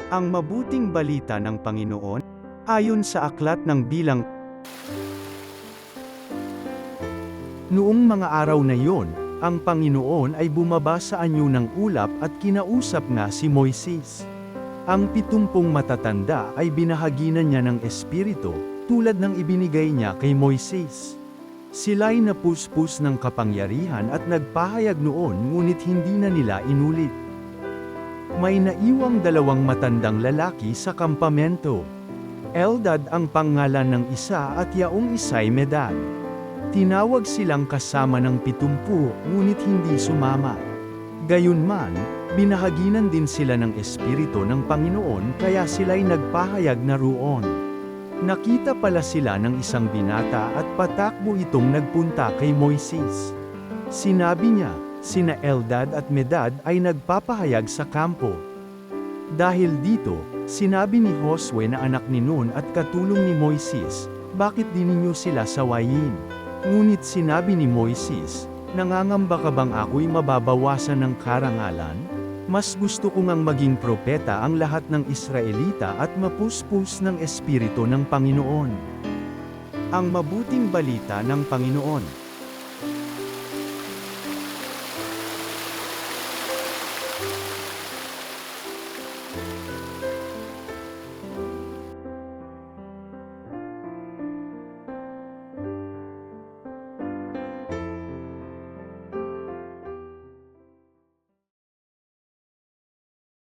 Ang mabuting balita ng Panginoon, ayon sa aklat ng Bilang. Noong mga araw na iyon, ang Panginoon ay bumaba sa anyo ng ulap at kinausap nga si Moises. Ang 70 matatanda ay binahaginan niya ng Espiritu, tulad ng ibinigay niya kay Moises. Sila'y napuspos ng kapangyarihan at nagpahayag noon ngunit hindi na nila inulit. May naiwang 2 matandang lalaki sa kampamento. Eldad ang pangalan ng isa at yaong isa'y Medad. Tinawag silang kasama ng 70, ngunit hindi sumama. Gayunman, binahaginan din sila ng Espiritu ng Panginoon kaya sila'y nagpahayag na roon. Nakita pala sila ng isang binata at patakbo itong nagpunta kay Moises. Sinabi niya, sina Eldad at Medad ay nagpapahayag sa kampo. Dahil dito, sinabi ni Josue na anak ni Nun at katulong ni Moises, bakit di ninyo sila sawayin? Ngunit sinabi ni Moises, nangangamba ka bang ako'y mababawasan ng karangalan? Mas gusto ko ngang maging propeta ang lahat ng Israelita at mapuspos ng Espiritu ng Panginoon. Ang mabuting balita ng Panginoon.